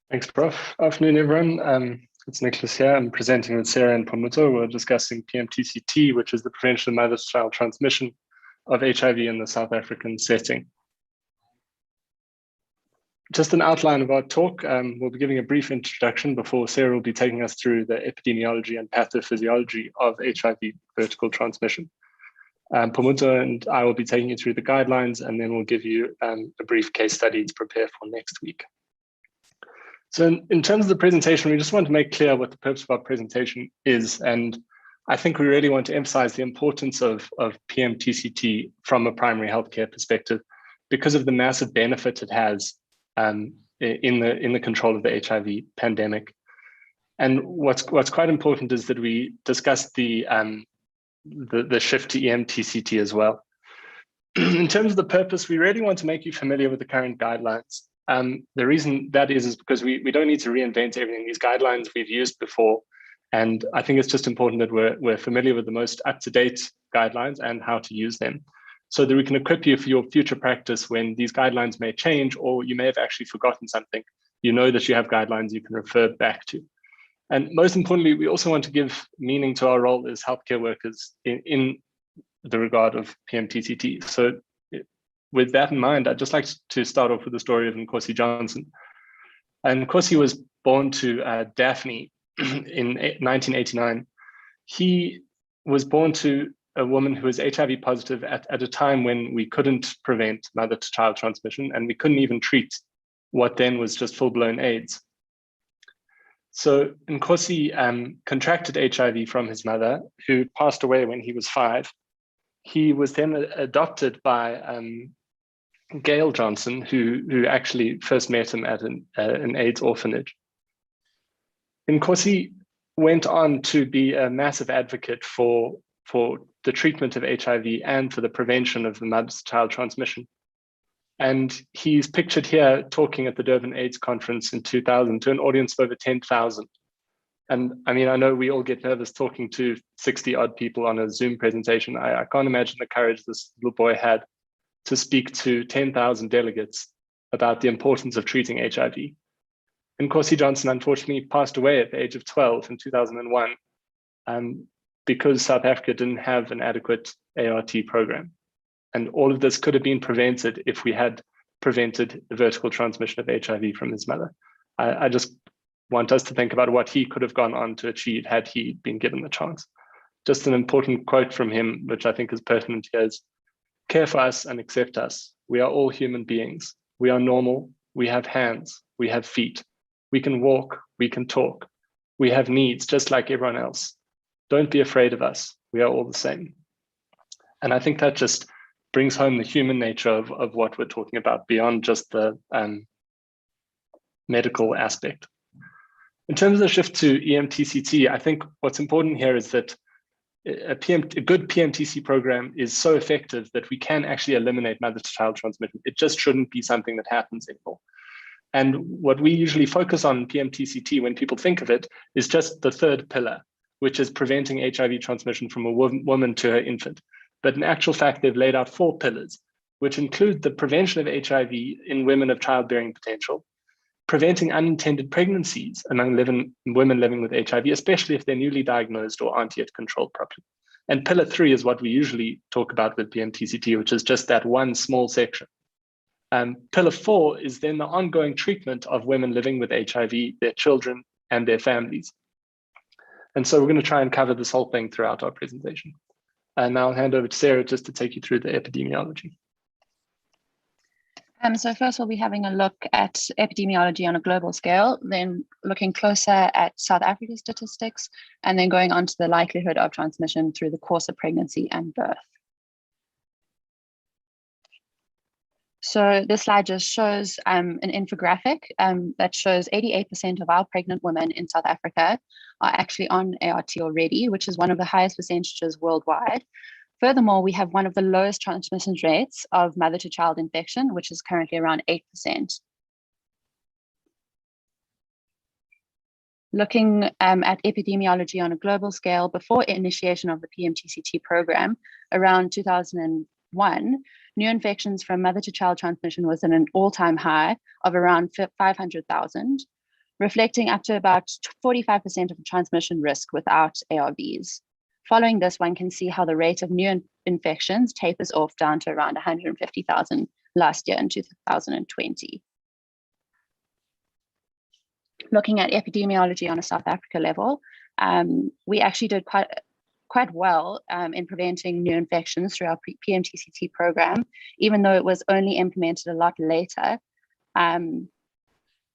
Thanks, Prof. Afternoon, everyone. It's Nicholas here. I'm presenting with Sarah and Pamuto. We're discussing PMTCT, which is the prevention of mother-to-child transmission of HIV in the South African setting. Just an outline of our talk. We'll be giving a brief introduction before Sarah will be taking us through the epidemiology and pathophysiology of HIV vertical transmission. Pamuto and I will be taking you through the guidelines, and then we'll give you a brief case study to prepare for next week. So in terms of the presentation, we just want to make clear what the purpose of our presentation is. And I think we really want to emphasize the importance of PMTCT from a primary healthcare perspective because of the massive benefit it has in the control of the HIV pandemic. And what's quite important is that we discuss the shift to EMTCT as well. In terms of the purpose, we really want to make you familiar with the current guidelines. The reason that is because we don't need to reinvent everything. These guidelines we've used before, and I think it's just important that we're familiar with the most up-to-date guidelines and how to use them, so that we can equip you for your future practice when these guidelines may change, or you may have actually forgotten something. You know that you have guidelines you can refer back to. And most importantly, we also want to give meaning to our role as healthcare workers in the regard of PMTCT. So with that in mind, I'd just like to start off with the story of Nkosi Johnson. And Nkosi was born to Daphne in 1989. He was born to a woman who was HIV positive at a time when we couldn't prevent mother-to-child transmission, and we couldn't even treat what then was just full-blown AIDS. So Nkosi contracted HIV from his mother, who passed away when he was 5. He was then adopted by Gail Johnson, who actually first met him at an AIDS orphanage. Nkosi went on to be a massive advocate for the treatment of HIV and for the prevention of the mother-to-child transmission. And he's pictured here talking at the Durban AIDS conference in 2000 to an audience of over 10,000. And I mean, I know we all get nervous talking to 60 odd people on a Zoom presentation. I can't imagine the courage this little boy had to speak to 10,000 delegates about the importance of treating HIV. And Nkosi Johnson unfortunately passed away at the age of 12 in 2001 because South Africa didn't have an adequate ART program. And all of this could have been prevented if we had prevented the vertical transmission of HIV from his mother. I just want us to think about what he could have gone on to achieve had he been given the chance. Just an important quote from him, which I think is pertinent here, is, "Care for us and accept us. We are all human beings. We are normal. We have hands. We have feet. We can walk. We can talk. We have needs just like everyone else. Don't be afraid of us. We are all the same." And I think that just brings home the human nature of what we're talking about beyond just the medical aspect. In terms of the shift to EMTCT, I think what's important here is that a good PMTC program is so effective that we can actually eliminate mother-to-child transmission. It just shouldn't be something that happens anymore. And what we usually focus on in PMTCT when people think of it is just the third pillar, which is preventing HIV transmission from a woman to her infant. But in actual fact, they've laid out 4 pillars, which include the prevention of HIV in women of childbearing potential, preventing unintended pregnancies among women living with HIV, especially if they're newly diagnosed or aren't yet controlled properly. And pillar 3 is what we usually talk about with PMTCT, which is just that one small section. Pillar 4 is then the ongoing treatment of women living with HIV, their children, and their families. And so we're going to try and cover this whole thing throughout our presentation. And now I'll hand over to Sarah just to take you through the epidemiology. So first we'll be having a look at epidemiology on a global scale, then looking closer at South Africa statistics, and then going on to the likelihood of transmission through the course of pregnancy and birth. So this slide just shows an infographic that shows 88% of our pregnant women in South Africa are actually on ART already, which is one of the highest percentages worldwide. Furthermore, we have one of the lowest transmission rates of mother-to-child infection, which is currently around 8%. Looking at epidemiology on a global scale, before initiation of the PMTCT program, around 2001, new infections from mother-to-child transmission was at an all-time high of around 500,000. reflecting up to about 45% of transmission risk without ARVs. Following this, one can see how the rate of new infections tapers off down to around 150,000 last year in 2020. Looking at epidemiology on a South Africa level, we actually did quite well in preventing new infections through our PMTCT program, even though it was only implemented a lot later,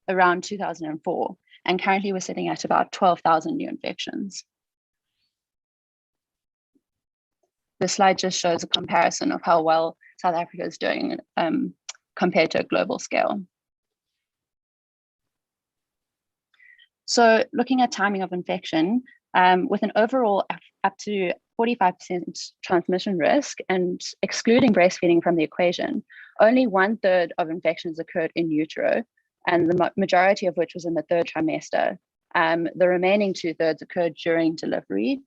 around 2004. And currently we're sitting at about 12,000 new infections. This slide just shows a comparison of how well South Africa is doing compared to a global scale. So looking at timing of infection, with an overall up to 45% transmission risk and excluding breastfeeding from the equation, only 1/3 of infections occurred in utero, and the majority of which was in the 3rd trimester. The remaining 2/3 occurred during delivery.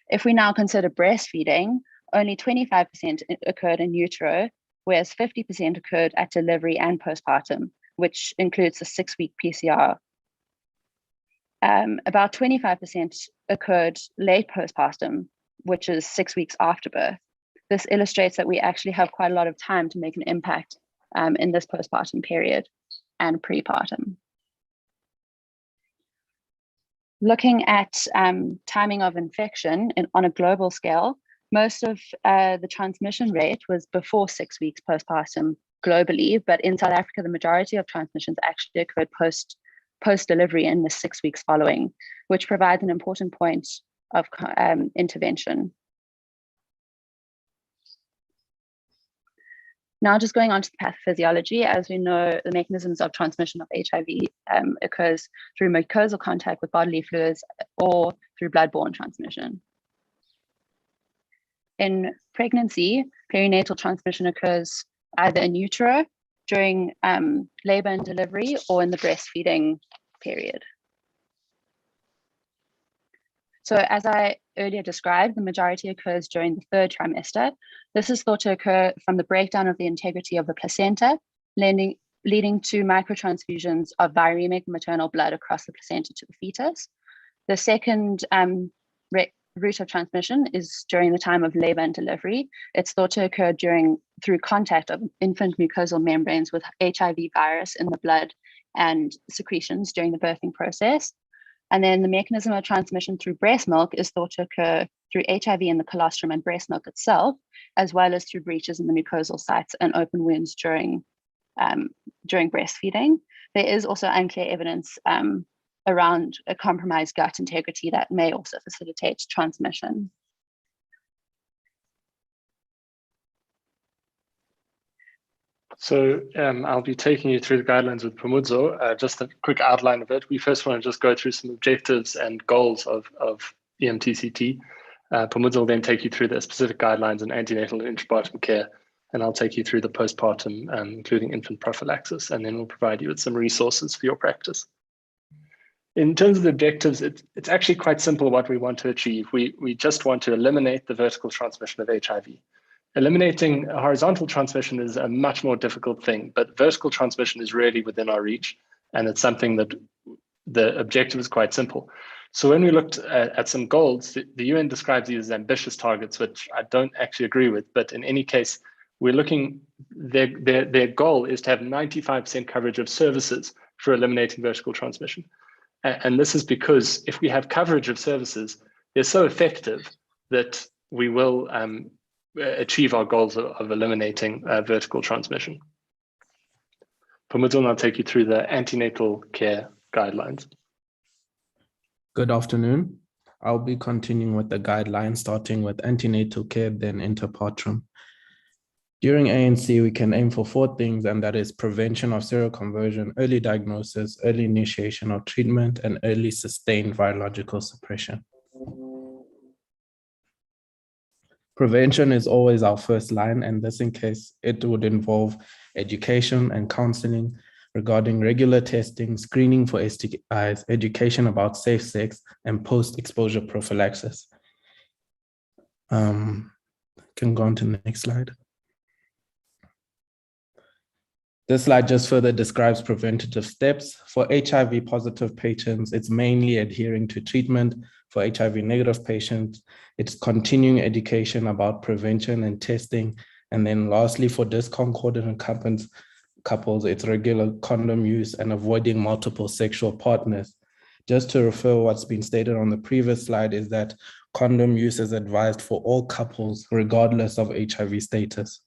If we now consider breastfeeding, only 25% occurred in utero, whereas 50% occurred at delivery and postpartum, which includes the 6-week PCR. About 25% occurred late postpartum, which is 6 weeks after birth. This illustrates that we actually have quite a lot of time to make an impact in this postpartum period and prepartum. Looking at timing of infection on a global scale, most of the transmission rate was before 6 weeks postpartum globally, but in South Africa, the majority of transmissions actually occurred post-delivery in the 6 weeks following, which provides an important point of intervention. Now just going on to the pathophysiology, as we know, the mechanisms of transmission of HIV occurs through mucosal contact with bodily fluids or through blood-borne transmission. In pregnancy, perinatal transmission occurs either in utero, during labor and delivery, or in the breastfeeding period. So as I earlier described, the majority occurs during the 3rd trimester. This is thought to occur from the breakdown of the integrity of the placenta, leading to microtransfusions of viremic maternal blood across the placenta to the fetus. The second route of transmission is during the time of labor and delivery. It's thought to occur through contact of infant mucosal membranes with HIV virus in the blood and secretions during the birthing process. And then the mechanism of transmission through breast milk is thought to occur through HIV in the colostrum and breast milk itself, as well as through breaches in the mucosal sites and open wounds during breastfeeding. There is also unclear evidence around a compromised gut integrity that may also facilitate transmission. So I'll be taking you through the guidelines with Phumudzo. Just a quick outline of it. We first want to just go through some objectives and goals of PMTCT. Phumudzo will then take you through the specific guidelines on antenatal and intrapartum care, and I'll take you through the postpartum, including infant prophylaxis, and then we'll provide you with some resources for your practice. In terms of the objectives, it's actually quite simple what we want to achieve. We just want to eliminate the vertical transmission of HIV. Eliminating horizontal transmission is a much more difficult thing, but vertical transmission is really within our reach, and it's something that the objective is quite simple. So when we looked at some goals, the UN describes these as ambitious targets, which I don't actually agree with, but in any case, we're looking, their goal is to have 95% coverage of services for eliminating vertical transmission. And this is because if we have coverage of services, they're so effective that we will achieve our goals of eliminating vertical transmission. Phumudzo, I'll take you through the antenatal care guidelines. Good afternoon. I'll be continuing with the guidelines, starting with antenatal care, then interpartum. During ANC, we can aim for 4 things, and that is prevention of seroconversion, early diagnosis, early initiation of treatment, and early sustained virological suppression. Prevention is always our first line, and this in case it would involve education and counseling regarding regular testing, screening for STIs, education about safe sex, and post-exposure prophylaxis. Can go on to the next slide. This slide just further describes preventative steps. For HIV positive patients, it's mainly adhering to treatment. For HIV negative patients, it's continuing education about prevention and testing. And then lastly, for discordant couples, it's regular condom use and avoiding multiple sexual partners. Just to refer what's been stated on the previous slide is that condom use is advised for all couples, regardless of HIV status.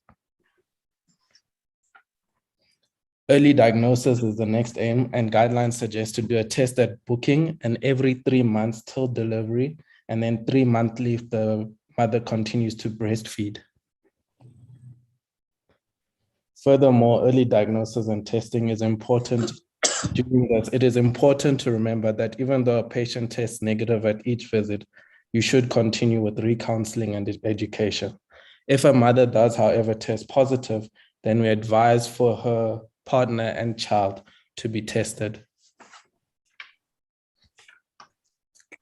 Early diagnosis is the next aim, and guidelines suggest to do a test at booking and every 3 months till delivery, and then 3 monthly if the mother continues to breastfeed. Furthermore, early diagnosis and testing is important. During this, it is important to remember that even though a patient tests negative at each visit, you should continue with recounseling and education. If a mother does, however, test positive, then we advise for her partner and child to be tested.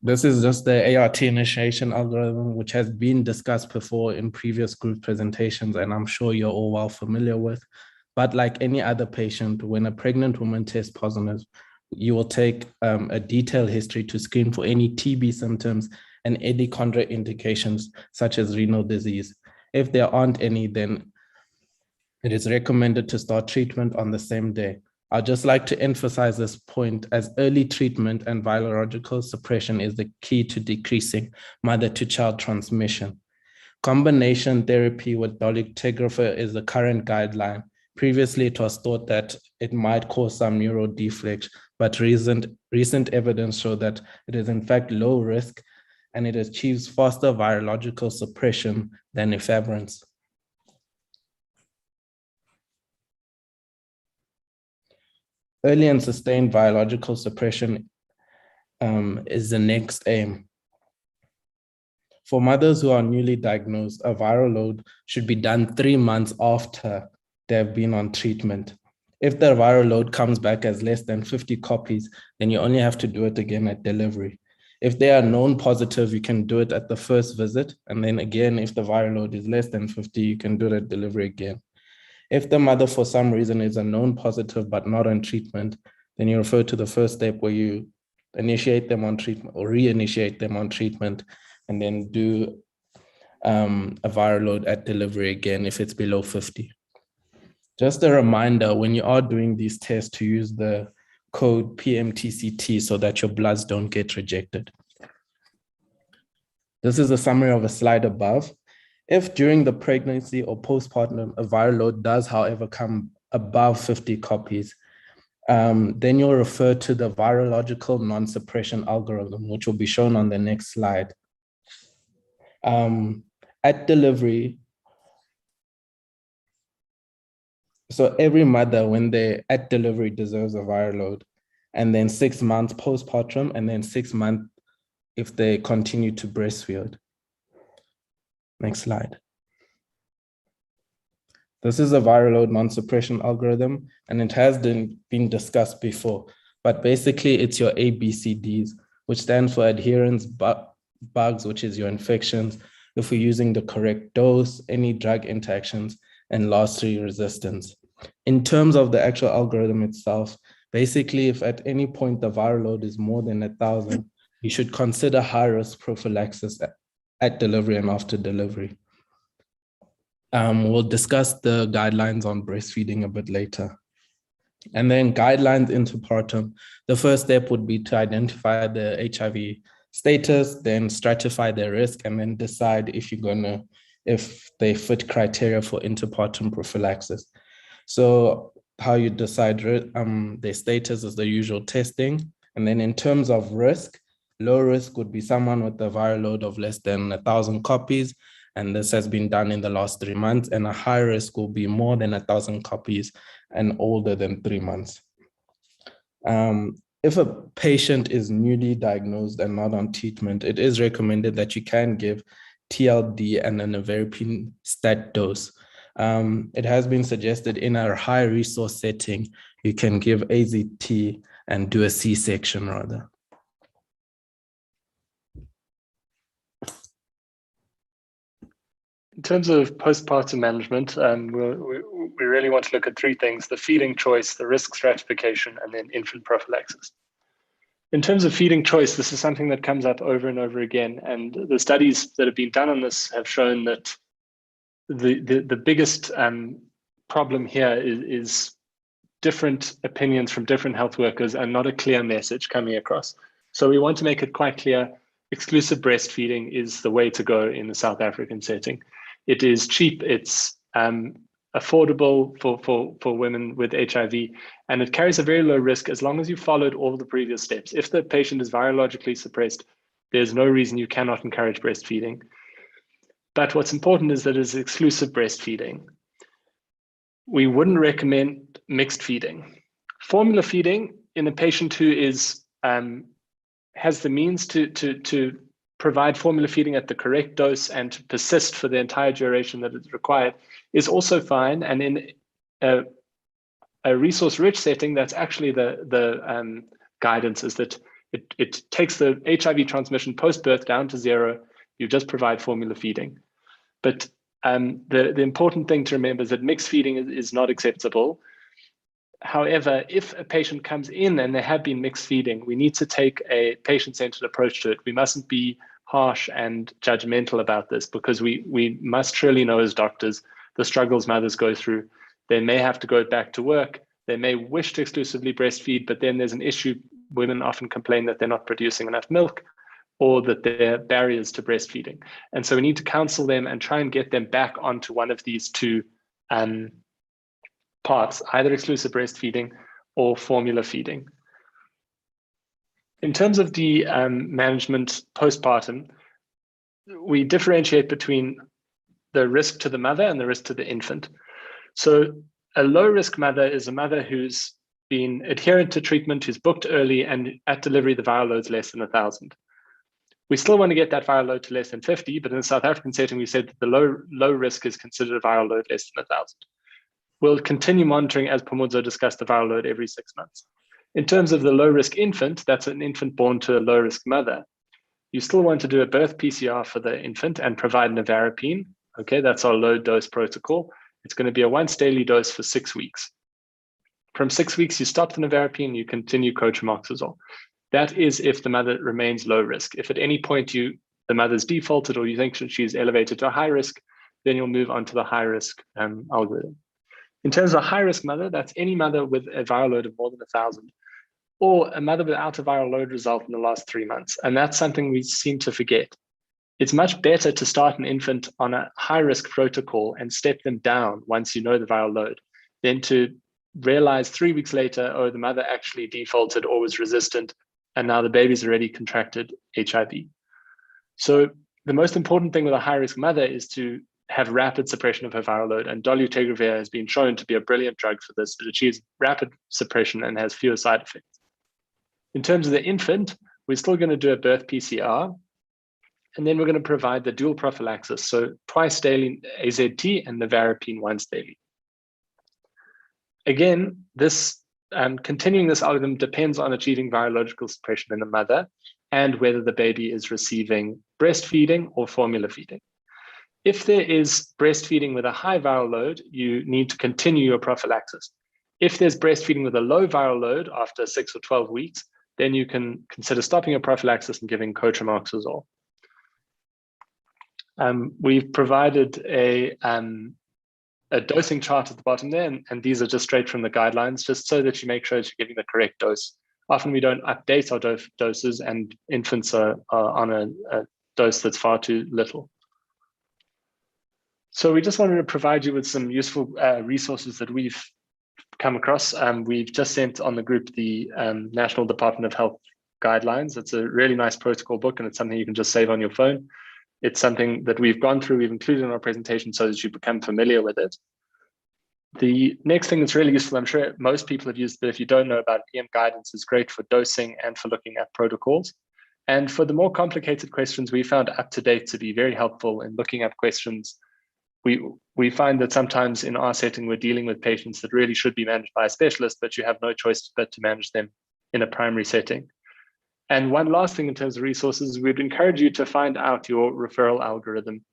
This is just the ART initiation algorithm, which has been discussed before in previous group presentations, and I'm sure you're all well familiar with. But like any other patient, when a pregnant woman tests positive, you will take a detailed history to screen for any TB symptoms and any contraindications, such as renal disease. If there aren't any, then it is recommended to start treatment on the same day. I'd just like to emphasize this point, as early treatment and virological suppression is the key to decreasing mother-to-child transmission. Combination therapy with dolutegravir is the current guideline. Previously, it was thought that it might cause some neurodeflex, but recent evidence show that it is in fact low risk and it achieves faster virological suppression than efavirenz. Early and sustained virological suppression is the next aim. For mothers who are newly diagnosed, a viral load should be done 3 months after they have been on treatment. If the viral load comes back as less than 50 copies, then you only have to do it again at delivery. If they are known positive, you can do it at the first visit. And then again, if the viral load is less than 50, you can do it at delivery again. If the mother, for some reason, is a known positive but not on treatment, then you refer to the first step where you initiate them on treatment or reinitiate them on treatment, and then do a viral load at delivery again if it's below 50. Just a reminder, when you are doing these tests, to use the code PMTCT so that your bloods don't get rejected. This is a summary of a slide above. If during the pregnancy or postpartum, a viral load does, however, come above 50 copies, then you'll refer to the virological non-suppression algorithm, which will be shown on the next slide. At delivery, so every mother, when they're at delivery, deserves a viral load, and then 6 months postpartum, and then 6 months if they continue to breastfeed. Next slide. This is a viral load non-suppression algorithm, and it has been discussed before, but basically it's your ABCDs, which stands for adherence, bugs, which is your infections, if we're using the correct dose, any drug interactions, and lastly, resistance. In terms of the actual algorithm itself, basically, if at any point the viral load is more than 1,000, you should consider high-risk prophylaxis at delivery and after delivery. We'll discuss the guidelines on breastfeeding a bit later. And then guidelines interpartum. The first step would be to identify the HIV status, then stratify their risk, and then decide if they fit criteria for interpartum prophylaxis. So how you decide their status is the usual testing. And then in terms of risk, low risk would be someone with a viral load of less than 1,000 copies. And this has been done in the last 3 months. And a high risk will be more than 1,000 copies and older than 3 months. If a patient is newly diagnosed and not on treatment, it is recommended that you can give TLD and an nevirapine stat dose. It has been suggested in a high resource setting, you can give AZT and do a C-section rather. In terms of postpartum management, we really want to look at three things: the feeding choice, the risk stratification, and then infant prophylaxis. In terms of feeding choice, this is something that comes up over and over again. And the studies that have been done on this have shown that the biggest problem here is different opinions from different health workers and not a clear message coming across. So we want to make it quite clear: exclusive breastfeeding is the way to go in the South African setting. It is cheap, it's affordable for women with HIV, and it carries a very low risk as long as you followed all the previous steps. If the patient is virologically suppressed, there's no reason you cannot encourage breastfeeding. But what's important is that it's exclusive breastfeeding. We wouldn't recommend mixed feeding. Formula feeding in a patient who is has the means to provide formula feeding at the correct dose and to persist for the entire duration that is required is also fine. And in a resource-rich setting, that's actually the guidance, is that it takes the HIV transmission post-birth down to 0. You just provide formula feeding. But the important thing to remember is that mixed feeding is not acceptable. However, if a patient comes in and they have been mixed feeding, we need to take a patient-centered approach to it. We mustn't be harsh and judgmental about this, because we must truly know as doctors the struggles mothers go through. They may have to go back to work. They may wish to exclusively breastfeed, but then there's an issue. Women often complain that they're not producing enough milk, or that there are barriers to breastfeeding. And so we need to counsel them and try and get them back onto one of these two parts, either exclusive breastfeeding or formula feeding. In terms of the management postpartum, we differentiate between the risk to the mother and the risk to the infant. So a low risk mother is a mother who's been adherent to treatment, who's booked early, and at delivery the viral load's less than 1,000. We still want to get that viral load to less than 50, but in the South African setting, we said that the low risk is considered a viral load less than 1,000. We'll continue monitoring, as Phumudzo discussed, the viral load every 6 months. In terms of the low risk infant, that's an infant born to a low risk mother. You still want to do a birth PCR for the infant and provide nevarapine. Okay, that's our low dose protocol. It's going to be a once daily dose for 6 weeks. From 6 weeks, you stop the nevarapine, you continue cotrimoxazole. That is if the mother remains low risk. If at any point the mother's defaulted or you think she's elevated to a high risk, then you'll move on to the high risk algorithm. In terms of a high risk mother, that's any mother with a viral load of more than 1,000, or a mother without a viral load result in the last 3 months. And that's something we seem to forget. It's much better to start an infant on a high risk protocol and step them down once you know the viral load, than to realize 3 weeks later, oh, the mother actually defaulted or was resistant, and now the baby's already contracted HIV. So the most important thing with a high-risk mother is to have rapid suppression of her viral load, and dolutegravir has been shown to be a brilliant drug for this. It achieves rapid suppression and has fewer side effects. In terms of the infant, we're still going to do a birth PCR, and then we're going to provide the dual prophylaxis, so twice daily AZT and nevarapine once daily. Again, continuing this algorithm depends on achieving virological suppression in the mother and whether the baby is receiving breastfeeding or formula feeding. If there is breastfeeding with a high viral load, you need to continue your prophylaxis. If there's breastfeeding with a low viral load after 6 or 12 weeks, then you can consider stopping your prophylaxis and giving cotrimoxazole. We've provided a dosing chart at the bottom there, and these are just straight from the guidelines, just so that you make sure that you're giving the correct dose. Often we don't update our doses, and infants are on a dose that's far too little. So we just wanted to provide you with some useful resources that we've come across. We've just sent on the group the National Department of Health guidelines. It's a really nice protocol book, and it's something you can just save on your phone. It's something that we've gone through, we've included in our presentation so that you become familiar with it. The next thing that's really useful, I'm sure most people have used, but if you don't know about it, EM guidance is great for dosing and for looking at protocols. And for the more complicated questions, we found UpToDate to be very helpful in looking at questions. We find that sometimes in our setting, we're dealing with patients that really should be managed by a specialist, but you have no choice but to manage them in a primary setting. And one last thing in terms of resources, we'd encourage you to find out your referral algorithm.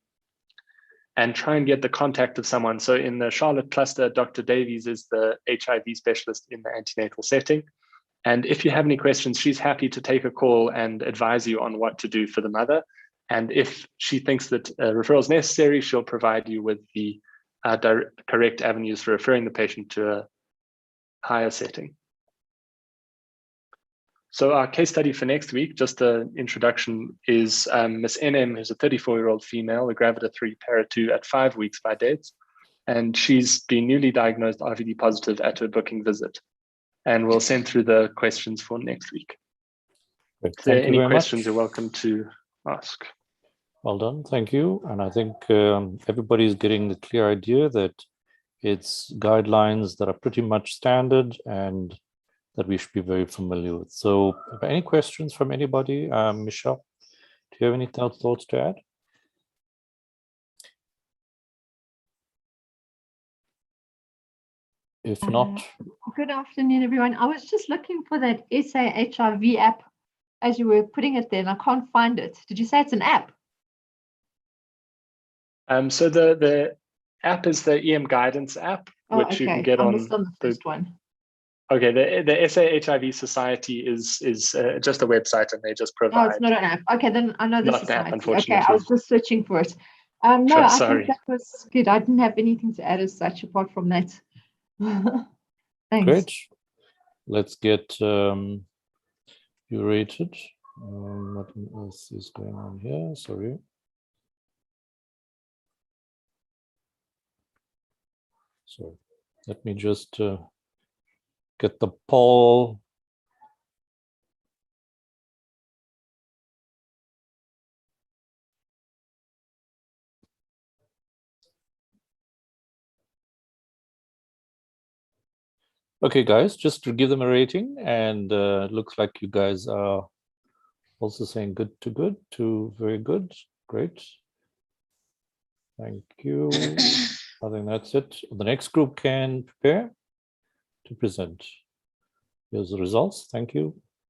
and try and get the contact of someone. So in the Charlotte cluster, Dr. Davies is the HIV specialist in the antenatal setting. And if you have any questions, she's happy to take a call and advise you on what to do for the mother. And if she thinks that a referral is necessary, she'll provide you with the correct avenues for referring the patient to a higher setting. So our case study for next week, just an introduction, is Miss NM, who's a 34-year-old female, a Gravida 3 Para 2 at 5 weeks by dates. And she's been newly diagnosed RVD positive at her booking visit. And we'll send through the questions for next week. Great. If there are Thank you any very questions, much. you're welcome to ask. Well done, thank you. And I think everybody's getting the clear idea that it's guidelines that are pretty much standard and that we should be very familiar with. So any questions from anybody? Michelle, do you have any thoughts to add? If not. Good afternoon, everyone. I was just looking for that SA HIV app as you were putting it there, and I can't find it. Did you say it's an app? So the app is the EM guidance app, which you can get on the first one. Okay, the SA HIV Society is just a website, and they just provide. Oh, it's not an app. Okay, then I know the Not an society. app, unfortunately. Okay, I was just searching for it. No, Sure, I sorry. think that was good. I didn't have anything to add as such apart from that. Thanks. Great. Let's get you rated. What else is going on here? Sorry. So let me just get the poll. Okay, guys, just to give them a rating, and it looks like you guys are also saying good to very good. Great. Thank you. I think that's it. The next group can prepare to present. Here's the results. Thank you.